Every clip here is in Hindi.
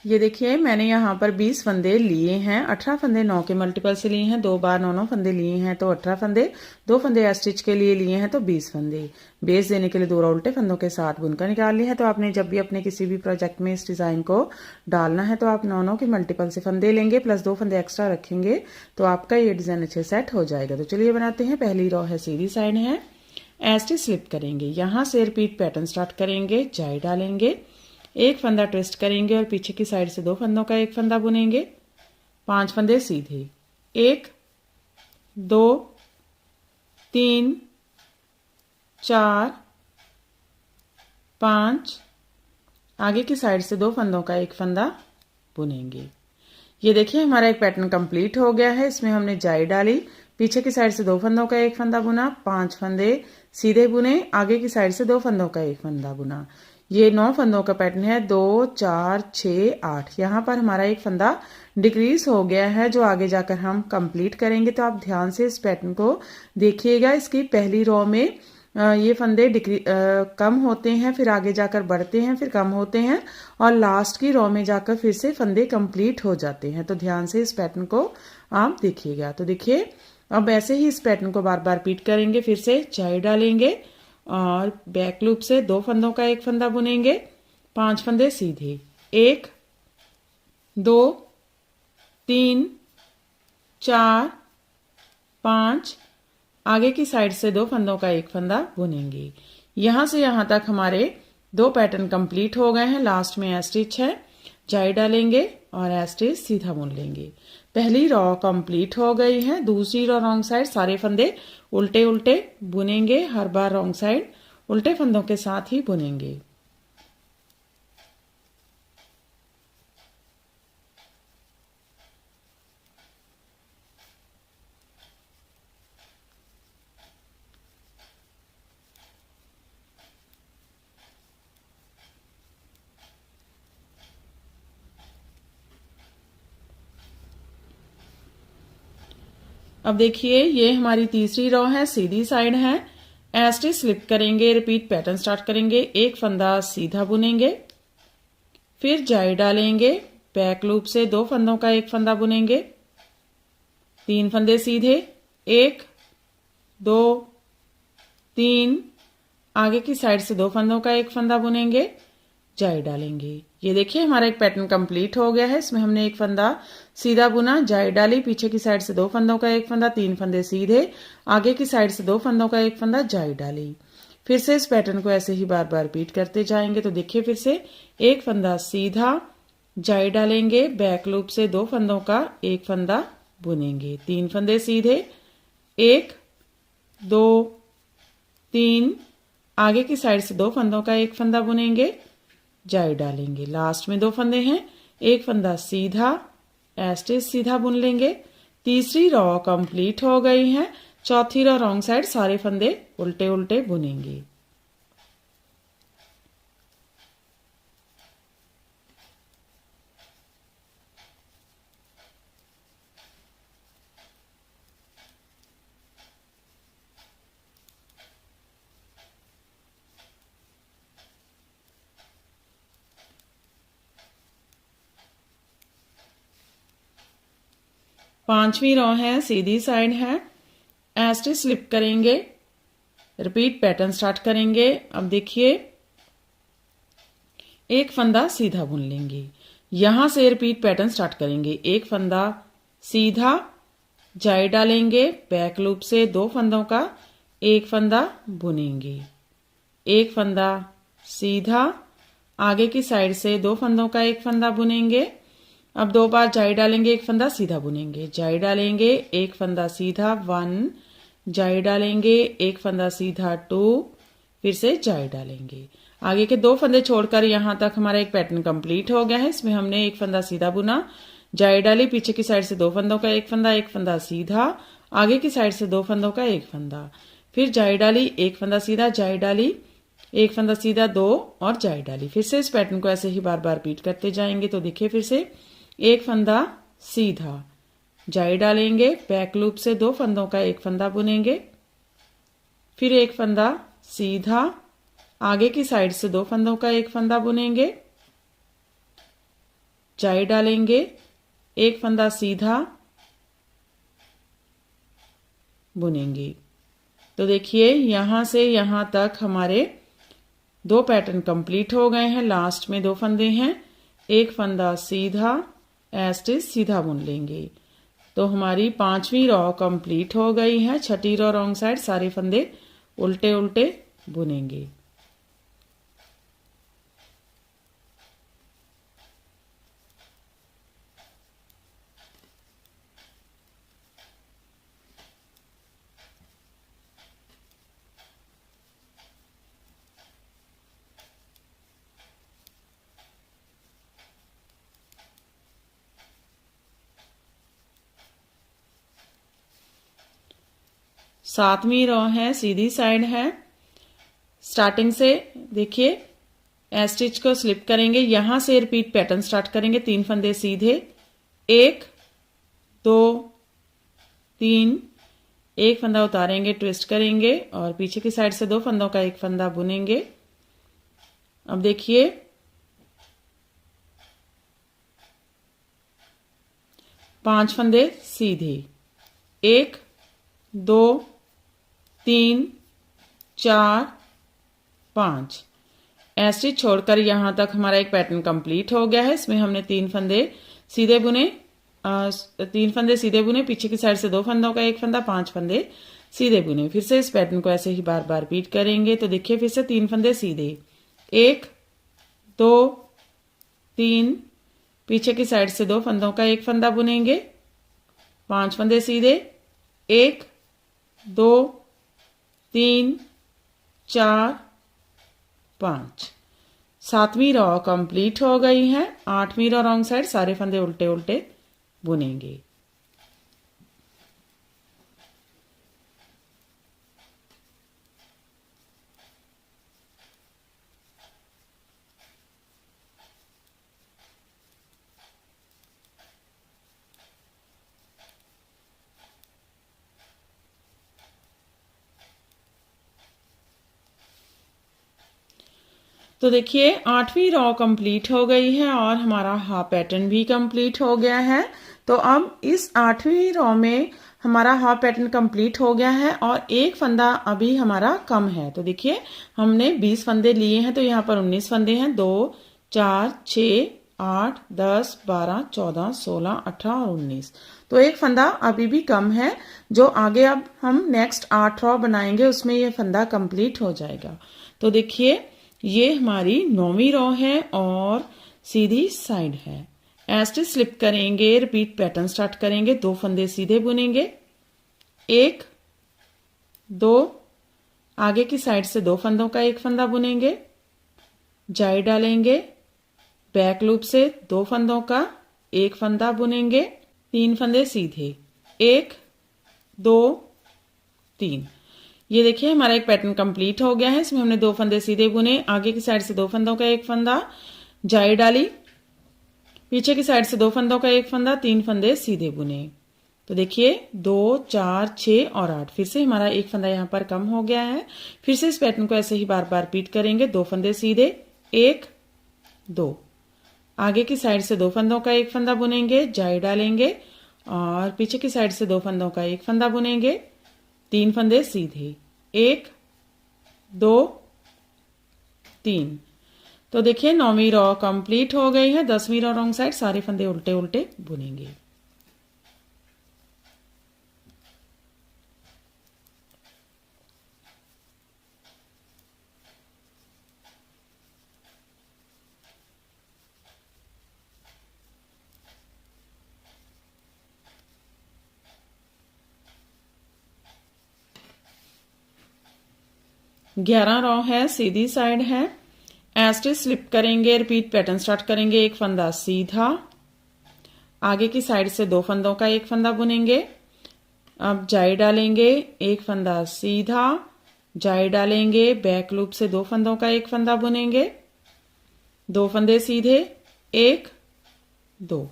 ये देखिए मैंने यहाँ पर 20 फंदे लिए हैं। 18 फंदे 9 के मल्टीपल से लिए हैं, 2 बार 9 फंदे लिए हैं तो 18 फंदे, 2 फंदे स्टिच के लिए लिए हैं तो 20 फंदे। बेस देने के लिए 2 उल्टे फंदों के साथ बुनकर निकाल लिया है। तो आपने जब भी अपने किसी भी प्रोजेक्ट में इस डिज़ाइन को डालना है तो आप 9 के मल्टीपल से फंदे लेंगे प्लस 2 फंदे एक्स्ट्रा रखेंगे तो आपका ये डिज़ाइन अच्छे सेट हो जाएगा। तो चलिए बनाते हैं। पहली रो है सीधी साइड है, स्टिच स्लिप करेंगे, यहाँ से रिपीट पैटर्न स्टार्ट करेंगे, जाई डालेंगे, एक फंदा ट्विस्ट करेंगे और पीछे की साइड से 2 फंदों का एक फंदा बुनेंगे, 5 फंदे सीधे, 1 2 3 4 5, आगे की साइड से 2 फंदों का एक फंदा बुनेंगे। ये देखिए हमारा एक पैटर्न कंप्लीट हो गया है। इसमें हमने जाई डाली, पीछे की साइड से 2 फंदों का एक फंदा बुना, 5 फंदे सीधे बुने, आगे की साइड से 2 फंदों का एक फंदा बुना। ये 9 फंदों का पैटर्न है, 2 4 6 8। यहाँ पर हमारा एक फंदा डिक्रीज हो गया है जो आगे जाकर हम कंप्लीट करेंगे। तो आप ध्यान से इस पैटर्न को देखिएगा। इसकी पहली रो में ये फंदे कम होते हैं, फिर आगे जाकर बढ़ते हैं, फिर कम होते हैं और लास्ट की रो में जाकर फिर से फंदे कंप्लीट हो जाते हैं। तो ध्यान से इस पैटर्न को आप देखिएगा। तो देखिए अब ऐसे ही इस पैटर्न को बार बार रिपीट करेंगे। फिर से जाई डालेंगे और बैक लूप से 2 फंदों का एक फंदा बुनेंगे, 5 फंदे सीधे, 1 2 3 4 5, आगे की साइड से 2 फंदों का एक फंदा बुनेंगे। यहां से यहां तक हमारे 2 पैटर्न कंप्लीट हो गए हैं। लास्ट में स्टिच है, जाई डालेंगे और स्टिच सीधा बुन लेंगे। पहली रो कंप्लीट हो गई है। दूसरी रो रॉन्ग साइड सारे फंदे उल्टे उल्टे बुनेंगे, हर बार रॉन्ग साइड उल्टे फंदों के साथ ही बुनेंगे। अब देखिए ये हमारी तीसरी रो है, सीधी साइड है। स्टिच स्लिप करेंगे, रिपीट पैटर्न स्टार्ट करेंगे, एक फंदा सीधा बुनेंगे, फिर जाई डालेंगे, बैक लूप से 2 फंदों का एक फंदा बुनेंगे, 3 फंदे सीधे, 1 2 3, आगे की साइड से 2 फंदों का एक फंदा बुनेंगे, जाई डालेंगे। ये देखिए हमारा एक पैटर्न कंप्लीट हो गया है। इसमें हमने एक फंदा सीधा बुना, जाई डाली, पीछे की साइड से 2 फंदों का एक फंदा, 3 फंदे सीधे, आगे की साइड से 2 फंदों का एक फंदा, जाई डाली। फिर से इस पैटर्न को ऐसे ही बार बार रिपीट करते जाएंगे। तो देखिए फिर से एक फंदा सीधा, जाई डालेंगे, बैक लूप से 2 फंदों का एक फंदा बुनेंगे, 3 फंदे सीधे, 1 2 3, आगे की साइड से 2 फंदों का एक फंदा बुनेंगे, जाई डालेंगे। लास्ट में 2 फंदे हैं, एक फंदा सीधा, स्टिच सीधा बुन लेंगे। तीसरी रो कंप्लीट हो गई है। चौथी रो रॉन्ग साइड सारे फंदे उल्टे उल्टे बुनेंगे। पांचवी रो है, सीधी साइड है। स्टिच स्लिप करेंगे, रिपीट पैटर्न स्टार्ट करेंगे। अब देखिए एक फंदा सीधा बुन लेंगे, यहां से रिपीट पैटर्न स्टार्ट करेंगे, एक फंदा सीधा, जाई डालेंगे, बैक लूप से 2 फंदों का एक फंदा बुनेंगे, एक फंदा सीधा, आगे की साइड से 2 फंदों का एक फंदा बुनेंगे। अब 2 बार जाई डालेंगे, एक फंदा सीधा बुनेंगे, जाई डालेंगे, एक फंदा सीधा 1, जाई डालेंगे, एक फंदा सीधा 2, फिर से जाई डालेंगे। आगे के 2 फंदे छोड़कर यहां तक हमारा एक पैटर्न कंप्लीट हो गया है। इसमें हमने एक फंदा सीधा बुना, जाई डाली, पीछे की साइड से 2 फंदों का एक फंदा सीधा, आगे की साइड से 2 फंदों का एक फंदा, फिर जाई डाली, एक फंदा सीधा, जाई डाली, एक फंदा सीधा 2 और जाई डाली। फिर से इस पैटर्न को ऐसे ही बार बार रिपीट करते जाएंगे। तो देखिए फिर से एक फंदा सीधा, जाई डालेंगे, बैक लूप से 2 फंदों का एक फंदा बुनेंगे, फिर एक फंदा सीधा, आगे की साइड से 2 फंदों का एक फंदा बुनेंगे, जाई डालेंगे, एक फंदा सीधा बुनेंगे। तो देखिए यहां से यहां तक हमारे 2 पैटर्न कंप्लीट हो गए हैं। लास्ट में 2 फंदे हैं, एक फंदा सीधा एज इट इज सीधा बुन लेंगे। तो हमारी 5वीं रॉ कंप्लीट हो गई है। 6ठी रॉ रॉन्ग साइड, सारे फंदे उल्टे उल्टे बुनेंगे। सातवीं रॉ है, सीधी साइड है। स्टार्टिंग से देखिए एज स्टिच को स्लिप करेंगे, यहां से रिपीट पैटर्न स्टार्ट करेंगे। 3 फंदे सीधे, 1 2 3, एक फंदा उतारेंगे, ट्विस्ट करेंगे और पीछे की साइड से 2 फंदों का एक फंदा बुनेंगे। अब देखिए पांच फंदे सीधे, 1 2 3 4 5, ऐसे छोड़कर यहां तक हमारा एक पैटर्न कंप्लीट हो गया है। इसमें हमने 3 फंदे सीधे बुने, 3 फंदे सीधे बुने, पीछे की साइड से 2 फंदों का एक फंदा, 5 फंदे सीधे बुने। फिर से इस पैटर्न को ऐसे ही बार बार रिपीट करेंगे। तो देखिए फिर से 3 फंदे सीधे, 1 2 3, पीछे की साइड से 2 फंदों का एक फंदा बुनेंगे, 5 फंदे सीधे, 1 2 3 4 5। 7वीं रॉ कंप्लीट हो गई है। 8वीं रॉ रॉन्ग साइड, सारे फंदे उल्टे उल्टे बुनेंगे। तो देखिए 8वीं रॉ कंप्लीट हो गई है और हमारा हाफ पैटर्न भी कंप्लीट हो गया है। तो अब इस 8वीं रॉ में हमारा हाफ पैटर्न कंप्लीट हो गया है और एक फंदा अभी हमारा कम है। तो देखिए हमने 20 फंदे लिए हैं, तो यहाँ पर 19 फंदे हैं, 2 4 6 8 10 12 14 16 18 और 19। तो एक फंदा अभी भी कम है, जो आगे अब हम नेक्स्ट 8 रॉ बनाएंगे उसमें ये फंदा कंप्लीट हो जाएगा। तो देखिए ये हमारी 9वीं रॉ है और सीधी साइड है। एज स्लिप करेंगे, रिपीट पैटर्न स्टार्ट करेंगे, 2 फंदे सीधे बुनेंगे, 1 2, आगे की साइड से 2 फंदों का एक फंदा बुनेंगे, जाई डालेंगे, बैक लूप से 2 फंदों का एक फंदा बुनेंगे, 3 फंदे सीधे, 1 2 3। ये देखिए हमारा एक पैटर्न कंप्लीट हो गया है। इसमें हमने 2 फंदे सीधे बुने, आगे की साइड से 2 फंदों का एक फंदा, जाई डाली, पीछे की साइड से 2 फंदों का एक फंदा, 3 फंदे सीधे बुने। तो देखिए 2 4 6 और 8, फिर से हमारा एक फंदा यहाँ पर कम हो गया है। फिर से इस पैटर्न को ऐसे ही बार बार रिपीट करेंगे। 2 फंदे सीधे, 1 2, आगे की साइड से 2 फंदों का एक फंदा बुनेंगे, जाई डालेंगे और पीछे की साइड से 2 फंदों का एक फंदा बुनेंगे, 3 फंदे सीधे, 1 2 3। तो देखिए 9वीं रॉ कंप्लीट हो गई है। 10वीं रॉ रॉन्ग साइड, सारे फंदे उल्टे उल्टे बुनेंगे। ग्यारह रॉ है, सीधी साइड है। एज स्लिप करेंगे, रिपीट पैटर्न स्टार्ट करेंगे, एक फंदा सीधा, आगे की साइड से 2 फंदों का एक फंदा बुनेंगे, अब जाई डालेंगे, एक फंदा सीधा, जाई डालेंगे, बैक लूप से 2 फंदों का एक फंदा बुनेंगे, 2 फंदे सीधे, 1 2।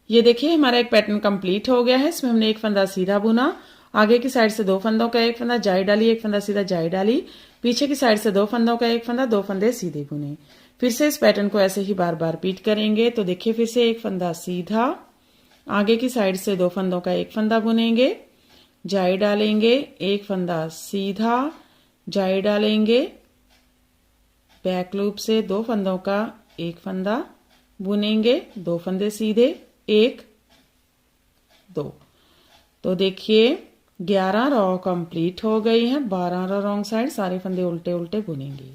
ये देखिए हमारा एक पैटर्न कंप्लीट हो गया है। इसमें हमने एक फंदा सीधा बुना आगे की साइड से 2 फंदों का एक फंदा, जाई डाली, एक फंदा सीधा जाई डाली, पीछे की साइड से 2 फंदों का एक फंदा, 2 फंदे सीधे बुने। फिर से इस पैटर्न को ऐसे ही बार बार रिपीट करेंगे। तो देखिए फिर से एक फंदा सीधा, आगे की साइड से 2 फंदों का एक फंदा बुनेंगे, जाई डालेंगे, एक फंदा सीधा, जाई डालेंगे, बैक लूप से 2 फंदों का एक फंदा बुनेंगे, 2 फंदे सीधे, 1 2। तो देखिए 11 रॉ कंप्लीट हो गई है। 12 रॉ रॉन्ग साइड, सारे फंदे उल्टे उल्टे बुनेंगे।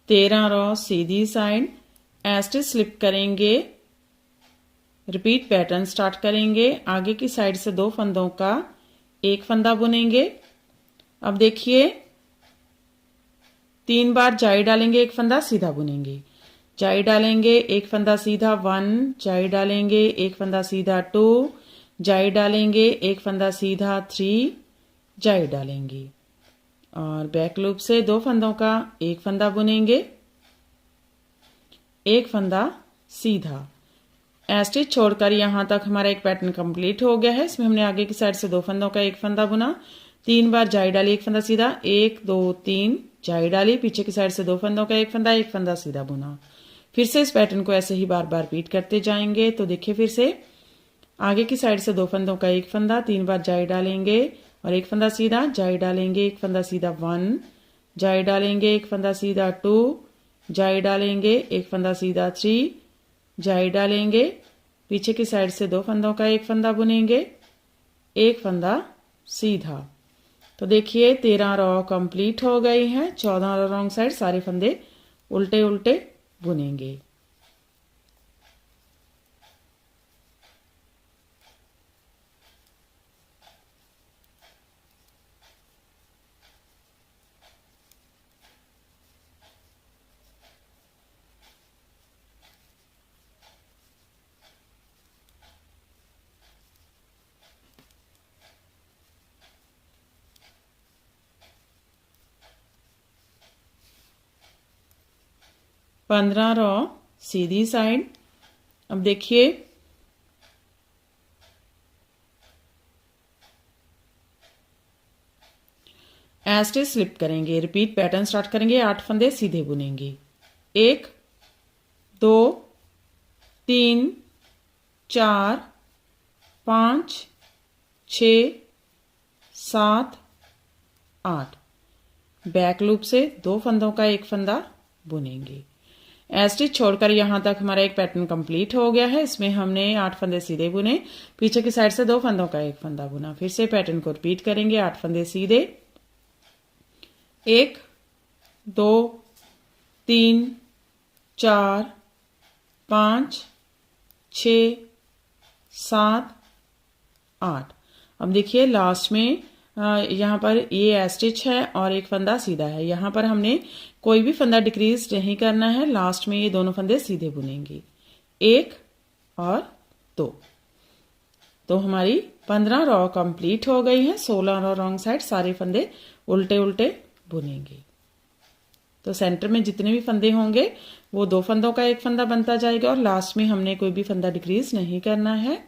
तेरह रॉ सीधी साइड, एस्टिच स्लिप करेंगे, रिपीट पैटर्न स्टार्ट करेंगे। आगे की साइड से 2 फंदों का एक फंदा बुनेंगे। अब देखिए 3 बार जाई डालेंगे, एक फंदा सीधा बुनेंगे, जाई डालेंगे, एक फंदा सीधा 1, जाई डालेंगे, एक फंदा सीधा 2, जाई डालेंगे, एक फंदा सीधा 3, जाई डालेंगे, और बैक लूप से 2 फंदों का एक फंदा बुनेंगे, एक फंदा सीधा। स्टिच छोड़कर यहां तक हमारा एक पैटर्न कंप्लीट हो गया है। इसमें हमने आगे की साइड से 2 फंदों का एक फंदा बुना, 3 बार जाई डाली, एक फंदा सीधा, 1 2 3, जाई डाली, पीछे की साइड से 2 फंदों का एक फंदा सीधा बुना। फिर से इस पैटर्न को ऐसे ही बार बार रिपीट करते जाएंगे। तो देखिए फिर से आगे की साइड से 2 फंदों का एक फंदा, 3 बार जाई डालेंगे और एक फंदा सीधा, जाई डालेंगे, एक फंदा सीधा 1, जाई डालेंगे, एक फंदा सीधा 2, जाई डालेंगे, एक फंदा सीधा 3, जाई डालेंगे, पीछे की साइड से 2 फंदों का एक फंदा बुनेंगे, एक फंदा सीधा। तो देखिए 13 रॉ कंप्लीट हो गई है। 14 रॉ रॉन्ग साइड, सारे फंदे उल्टे उल्टे बुनेंगे। पंद्रह रॉ सीधी साइड। अब देखिए एस्टिच स्लिप करेंगे, रिपीट पैटर्न स्टार्ट करेंगे, 8 फंदे सीधे बुनेंगे, 1 2 3 4 5 6 7 8, बैक लूप से 2 फंदों का एक फंदा बुनेंगे। स्टिच छोड़कर यहां तक हमारा एक पैटर्न कंप्लीट हो गया है। इसमें हमने 8 फंदे सीधे बुने, पीछे की साइड से 2 फंदों का एक फंदा बुना। फिर से पैटर्न को रिपीट करेंगे, 8 फंदे सीधे, 1 2 3 4 5 6 7 8। अब देखिए लास्ट में यहाँ पर ये स्टिच है और एक फंदा सीधा है। यहाँ पर हमने कोई भी फंदा डिक्रीज नहीं करना है। लास्ट में ये दोनों फंदे सीधे बुनेंगे, 1 और 2। तो हमारी 15 रॉ कंप्लीट हो गई है। 16 रॉ रॉन्ग साइड, सारे फंदे उल्टे उल्टे बुनेंगे। तो सेंटर में जितने भी फंदे होंगे वो 2 फंदों का एक फंदा बनता जाएगा और लास्ट में हमने कोई भी फंदा डिक्रीज नहीं करना है।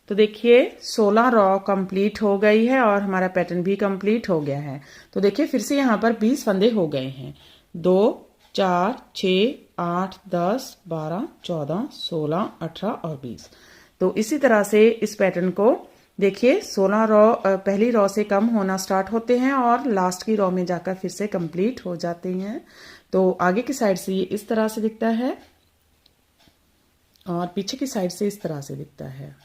तो देखिए 16 रॉ कंप्लीट हो गई है और हमारा पैटर्न भी कंप्लीट हो गया है। तो देखिए फिर से यहाँ पर 20 फंदे हो गए हैं, 2 4 6 8 10 12 14 16 18 और 20। तो इसी तरह से इस पैटर्न को देखिए 16 रॉ पहली रॉ से कम होना स्टार्ट होते हैं और लास्ट की रॉ में जाकर फिर से कंप्लीट हो जाते हैं। तो आगे की साइड से ये इस तरह से दिखता है और पीछे की साइड से इस तरह से दिखता है।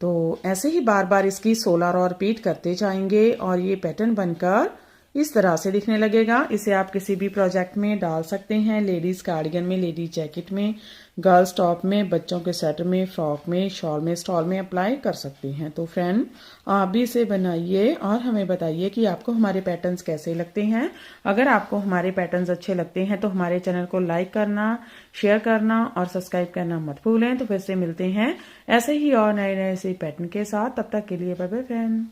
तो ऐसे ही बार बार इसकी 16 रो रिपीट करते जाएंगे और ये पैटर्न बनकर इस तरह से दिखने लगेगा। इसे आप किसी भी प्रोजेक्ट में डाल सकते हैं, लेडीज कार्डिगन में, लेडीज जैकेट में, गर्ल्स टॉप में, बच्चों के स्वेटर में, फ्रॉक में, शॉल में, स्टॉल में अप्लाई कर सकते हैं। तो फ्रेंड, आप भी इसे बनाइए और हमें बताइए कि आपको हमारे पैटर्न्स कैसे लगते हैं। अगर आपको हमारे पैटर्न्स अच्छे लगते हैं तो हमारे चैनल को लाइक करना, शेयर करना और सब्सक्राइब करना मत भूलें। तो फिर से मिलते हैं ऐसे ही और नए नए से पैटर्न के साथ। तब तक के लिए बाय बाय फ्रेंड।